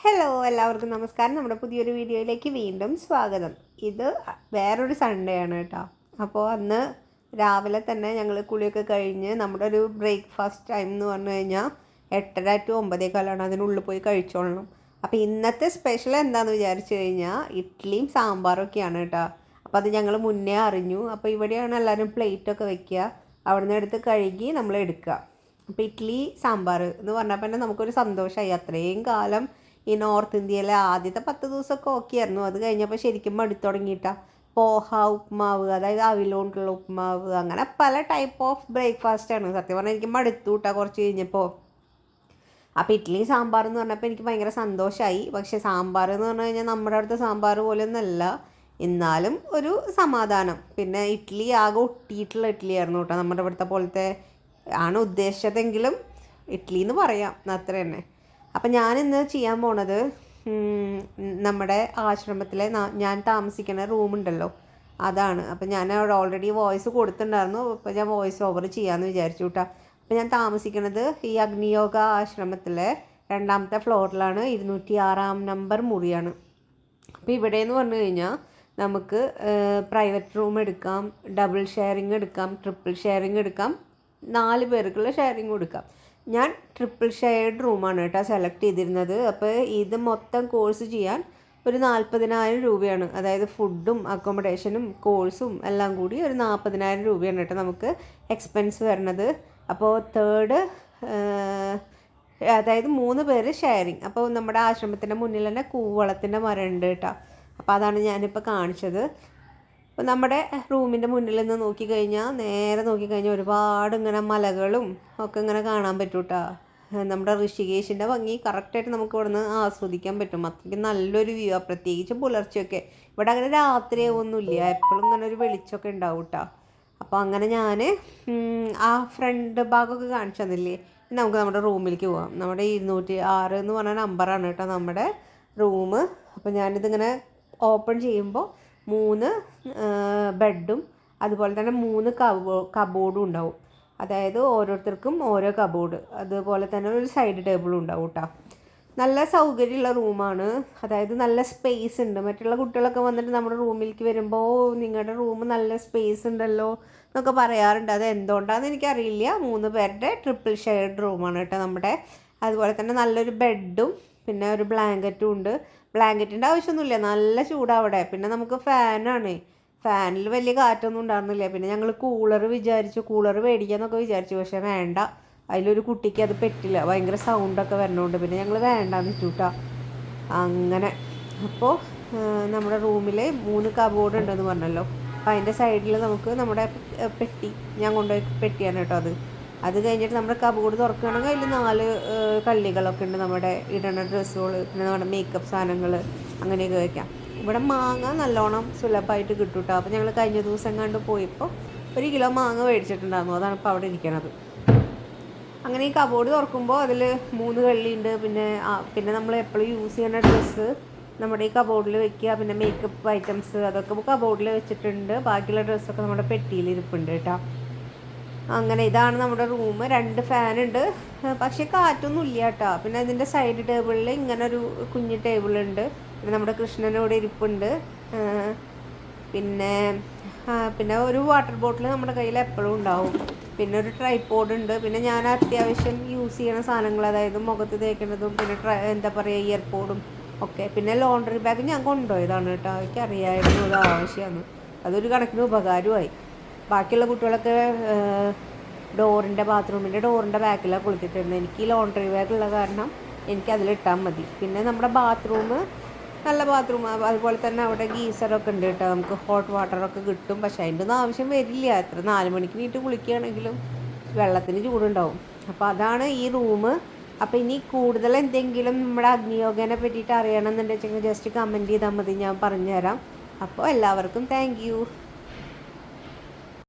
Hello എല്ലാവർക്കും നമസ്കാരം. നമ്മുടെ പുതിയൊരു വീഡിയോയിലേക്ക് വീണ്ടും സ്വാഗതം. ഇത് വേറൊരു സൺഡേ ആണ് കേട്ടോ. അപ്പോൾ അന്ന് രാവിലെ തന്നെ ഞങ്ങൾ കുളിയൊക്കെ കഴിഞ്ഞ് നമ്മുടെ ഒരു ബ്രേക്ക്ഫാസ്റ്റ് ടൈം എന്ന് പറഞ്ഞു കഴിഞ്ഞാൽ 8:30 to 9:15 അതിനുള്ളിൽ പോയി കഴിച്ചോളണം. അപ്പോൾ ഇന്നത്തെ സ്പെഷ്യൽ എന്താണെന്ന് വിചാരിച്ചു കഴിഞ്ഞാൽ ഇഡ്ഡലിയും സാമ്പാറൊക്കെയാണ് കേട്ടോ. അപ്പോൾ അത് ഞങ്ങൾ മുന്നേ അറിഞ്ഞു. അപ്പോൾ ഇവിടെയാണ് എല്ലാവരും പ്ലേറ്റൊക്കെ വെക്കുക, അവിടെ നിന്ന് എടുത്ത് കഴുകി നമ്മൾ എടുക്കുക. അപ്പോൾ ഇഡ്ഡലി സാമ്പാർ എന്ന് പറഞ്ഞപ്പോൾ തന്നെ നമുക്കൊരു സന്തോഷമായി. അത്രയും കാലം ഈ നോർത്ത് ഇന്ത്യയിലെ ആദ്യത്തെ 10 ദിവസമൊക്കെ ഓക്കെ ആയിരുന്നു. അത് കഴിഞ്ഞപ്പോൾ ശരിക്കും മടുത്തു തുടങ്ങിയിട്ടാണ്. പോഹ ഉപ്മാവ്, അതായത് അവിലോണ്ടുള്ള ഉപ്മാവ്, അങ്ങനെ പല ടൈപ്പ് ഓഫ് ബ്രേക്ക്ഫാസ്റ്റാണ്. സത്യം പറഞ്ഞാൽ എനിക്ക് മടുത്തു കൂട്ടാ കുറച്ച് കഴിഞ്ഞപ്പോൾ. അപ്പോൾ ഇഡ്ഡലി സാമ്പാർ എന്ന് പറഞ്ഞപ്പോൾ എനിക്ക് ഭയങ്കര സന്തോഷമായി. പക്ഷേ സാമ്പാർ എന്ന് പറഞ്ഞു കഴിഞ്ഞാൽ നമ്മുടെ അടുത്ത സാമ്പാർ പോലെയൊന്നുമല്ല, എന്നാലും ഒരു സമാധാനം. പിന്നെ ഇഡ്ഡലി ആകെ ഒട്ടിയിട്ടുള്ള ഇഡ്ഡലി ആയിരുന്നു കേട്ടോ. നമ്മുടെ ഇവിടുത്തെ പോലത്തെ ആണ് ഉദ്ദേശിച്ചതെങ്കിലും ഇഡ്ഡലി എന്ന് പറയാം, അത്ര തന്നെ. അപ്പം ഞാനിന്ന് ചെയ്യാൻ പോണത് നമ്മുടെ ആശ്രമത്തിലെ ഞാൻ താമസിക്കുന്ന റൂമുണ്ടല്ലോ, അതാണ്. അപ്പം ഞാൻ അവിടെ ഓൾറെഡി വോയിസ് കൊടുത്തിട്ടുണ്ടായിരുന്നു. അപ്പോൾ ഞാൻ വോയിസ് ഓവർ ചെയ്യാമെന്ന് വിചാരിച്ചു കേട്ടോ. അപ്പം ഞാൻ താമസിക്കുന്നത് ഈ അഗ്നിയോഗ ആശ്രമത്തിലെ 2ാമത്തെ ഫ്ലോറിലാണ്. 206 നമ്പർ മുറിയാണ്. അപ്പോൾ ഇവിടെ എന്ന് പറഞ്ഞു കഴിഞ്ഞാൽ നമുക്ക് പ്രൈവറ്റ് റൂം എടുക്കാം, ഡബിൾ ഷെയറിങ് എടുക്കാം, ട്രിപ്പിൾ ഷെയറിങ് എടുക്കാം, 4 പേർക്കുള്ള ഷെയറിങ് എടുക്കാം. ഞാൻ ട്രിപ്പിൾ ഷെയർഡ് റൂമാണ് കേട്ടോ സെലക്ട് ചെയ്തിരുന്നത്. അപ്പോൾ ഇത് മൊത്തം കോഴ്സ് ചെയ്യാൻ ഒരു 40,000 രൂപയാണ്. അതായത് ഫുഡും അക്കോമഡേഷനും കോഴ്സും എല്ലാം കൂടി ഒരു 40,000 രൂപയാണ് കേട്ടോ നമുക്ക് എക്സ്പെൻസ് വരുന്നത്. അപ്പോൾ അതായത് 3 പേര് ഷെയറിങ്. അപ്പോൾ നമ്മുടെ ആശ്രമത്തിൻ്റെ മുന്നിൽ തന്നെ കൂവളത്തിൻ്റെ മരം ഉണ്ട് കേട്ടോ. അപ്പോൾ അതാണ് ഞാനിപ്പോൾ കാണിച്ചത്. അപ്പോൾ നമ്മുടെ റൂമിൻ്റെ മുന്നിൽ നിന്ന് നോക്കിക്കഴിഞ്ഞാൽ, നേരെ നോക്കിക്കഴിഞ്ഞാൽ ഒരുപാട് ഇങ്ങനെ മലകളും ഒക്കെ ഇങ്ങനെ കാണാൻ പറ്റും കേട്ടോ. നമ്മുടെ ഋഷികേശിൻ്റെ ഭംഗി കറക്റ്റായിട്ട് നമുക്ക് ഇവിടെ നിന്ന് ആസ്വദിക്കാൻ പറ്റും. അത്രയ്ക്ക് നല്ലൊരു വ്യൂ ആണ്, പ്രത്യേകിച്ച് പുലർച്ചെയൊക്കെ. ഇവിടെ അങ്ങനെ രാത്രിയൊന്നുമില്ല, എപ്പോഴും ഇങ്ങനെ ഒരു വെളിച്ചമൊക്കെ ഉണ്ടാവും കേട്ടോ. അപ്പോൾ അങ്ങനെ ഞാൻ ആ ഫ്രണ്ട് ഭാഗമൊക്കെ കാണിച്ചു തന്നില്ലേ. നമുക്ക് നമ്മുടെ റൂമിലേക്ക് പോകാം. നമ്മുടെ 206 എന്ന് പറഞ്ഞ നമ്പറാണ് കേട്ടോ നമ്മുടെ റൂം. അപ്പോൾ ഞാനിതിങ്ങനെ ഓപ്പൺ ചെയ്യുമ്പോൾ 3 ബെഡും അതുപോലെ തന്നെ 3 കബോർഡും ഉണ്ടാവും. അതായത് ഓരോരുത്തർക്കും ഓരോ കബോർഡ്, അതുപോലെ തന്നെ ഒരു സൈഡ് ടേബിളും ഉണ്ടാവും കേട്ടോ. നല്ല സൗകര്യമുള്ള റൂമാണ്. അതായത് നല്ല സ്പേസ് ഉണ്ട്. മറ്റുള്ള കുട്ടികളൊക്കെ വന്നിട്ട് നമ്മുടെ റൂമിലേക്ക് വരുമ്പോൾ നിങ്ങളുടെ റൂം നല്ല സ്പേസ് ഉണ്ടല്ലോ എന്നൊക്കെ പറയാറുണ്ട്. അത് എന്തുകൊണ്ടാണെന്ന് എനിക്കറിയില്ല. 3 പേരുടെ ട്രിപ്പിൾ ഷെയർഡ് റൂമാണ് കേട്ടോ നമ്മുടെ. അതുപോലെ തന്നെ നല്ലൊരു ബെഡും പിന്നെ ഒരു ബ്ലാങ്കറ്റും ഉണ്ട്. ബ്ലാങ്കറ്റിൻ്റെ ആവശ്യമൊന്നുമില്ല, നല്ല ചൂടാണ് അവിടെ. പിന്നെ നമുക്ക് ഫാനാണ്, ഫാനിൽ വലിയ കാറ്റൊന്നും ഉണ്ടായിരുന്നില്ല. പിന്നെ ഞങ്ങൾ കൂളർ മേടിക്കാമെന്നൊക്കെ വിചാരിച്ചു, പക്ഷേ വേണ്ട, അതിലൊരു കുട്ടിക്ക് അത് പറ്റില്ല, ഭയങ്കര സൗണ്ടൊക്കെ വരണോണ്ട്. പിന്നെ ഞങ്ങൾ വേണ്ടാന്ന് വെച്ചുട്ടാ. അങ്ങനെ അപ്പോൾ നമ്മുടെ റൂമിൽ 3 കബോർഡ് ഉണ്ടെന്ന് പറഞ്ഞല്ലോ. അപ്പോൾ അതിൻ്റെ സൈഡിൽ നമുക്ക് നമ്മുടെ പെട്ടി, ഞാൻ കൊണ്ടുപോയി പെട്ടിയാണ് കേട്ടോ അത് കഴിഞ്ഞിട്ട് നമ്മുടെ കബോർഡ് തുറക്കുകയാണെങ്കിൽ അതിൽ 4 കള്ളികളൊക്കെ ഉണ്ട്, നമ്മുടെ ഇടണ ഡ്രസ്സുകൾ, പിന്നെ നമ്മുടെ മേക്കപ്പ് സാധനങ്ങൾ, അങ്ങനെയൊക്കെ വയ്ക്കാം. ഇവിടെ മാങ്ങ നല്ലോണം സുലഭമായിട്ട് കിട്ടും കേട്ടോ. അപ്പോൾ ഞങ്ങൾ കഴിഞ്ഞ ദിവസം കണ്ട് പോയപ്പോൾ 1 കിലോ മാങ്ങ മേടിച്ചിട്ടുണ്ടായിരുന്നു. അതാണ് ഇപ്പോൾ അവിടെ ഇരിക്കണത്. അങ്ങനെ ഈ കബോർഡ് തുറക്കുമ്പോൾ അതിൽ 3 കള്ളിയുണ്ട്. പിന്നെ നമ്മൾ എപ്പോഴും യൂസ് ചെയ്യുന്ന ഡ്രസ്സ് നമ്മുടെ ഈ കബോർഡിൽ വെക്കുക. പിന്നെ മേക്കപ്പ് ഐറ്റംസ് അതൊക്കെ കബോർഡിൽ വെച്ചിട്ടുണ്ട്. ബാക്കിയുള്ള ഡ്രസ്സൊക്കെ നമ്മുടെ പെട്ടിയിൽ ഇരിപ്പുണ്ട് കേട്ടോ. അങ്ങനെ ഇതാണ് നമ്മുടെ റൂം. 2 ഫാനുണ്ട്, പക്ഷേ കാറ്റൊന്നും ഇല്ല കേട്ടോ. പിന്നെ അതിൻ്റെ സൈഡ് ടേബിളിൽ ഇങ്ങനെ ഒരു കുഞ്ഞ് ടേബിളുണ്ട്. പിന്നെ നമ്മുടെ കൃഷ്ണനോട് ഇരിപ്പുണ്ട്. പിന്നെ ഒരു വാട്ടർ ബോട്ടിൽ നമ്മുടെ കയ്യിൽ എപ്പോഴും ഉണ്ടാവും. പിന്നെ ഒരു ട്രൈപോഡ് ഉണ്ട്. പിന്നെ ഞാൻ അത്യാവശ്യം യൂസ് ചെയ്യുന്ന സാധനങ്ങൾ, അതായത് മുഖത്ത് തേക്കുന്നതും പിന്നെ എന്താ പറയുക ഇയർപോഡും ഒക്കെ. പിന്നെ ലോണ്ടറി ബാഗ് ഞാൻ കൊണ്ടുപോയതാണ് കേട്ടോ. എനിക്കറിയായിരുന്നു അത് ആവശ്യമാണ്. അതൊരു കണക്കിന് ഉപകാരമായി. ബാക്കിയുള്ള കുട്ടികളൊക്കെ ബാത്റൂമിൻ്റെ ഡോറിൻ്റെ ബാക്കിലാണ് കുളിച്ചിട്ടുണ്ട്. എനിക്ക് ലോണ്ടറി ബാഗുള്ള കാരണം എനിക്കതിലിട്ടാൽ മതി. പിന്നെ നമ്മുടെ ബാത്റൂം നല്ല ബാത്റൂം, അതുപോലെ തന്നെ അവിടെ ഗീസറൊക്കെ ഉണ്ട് കേട്ടോ. നമുക്ക് ഹോട്ട് വാട്ടറൊക്കെ കിട്ടും. പക്ഷേ അതിൻ്റെ ഒന്നും ആവശ്യം വരില്ല. എത്ര 4 മണിക്ക് നീട്ട് കുളിക്കുകയാണെങ്കിലും വെള്ളത്തിന് ചൂടുണ്ടാവും. അപ്പോൾ അതാണ് ഈ റൂം. അപ്പോൾ ഇനി കൂടുതൽ എന്തെങ്കിലും നമ്മുടെ അഗ്നിയോഗനെ പറ്റിയിട്ട് അറിയണമെന്നുണ്ടെങ്കിൽ ജസ്റ്റ് കമൻറ്റ് ചെയ്താൽ മതി, ഞാൻ പറഞ്ഞുതരാം. അപ്പോൾ എല്ലാവർക്കും താങ്ക് യു.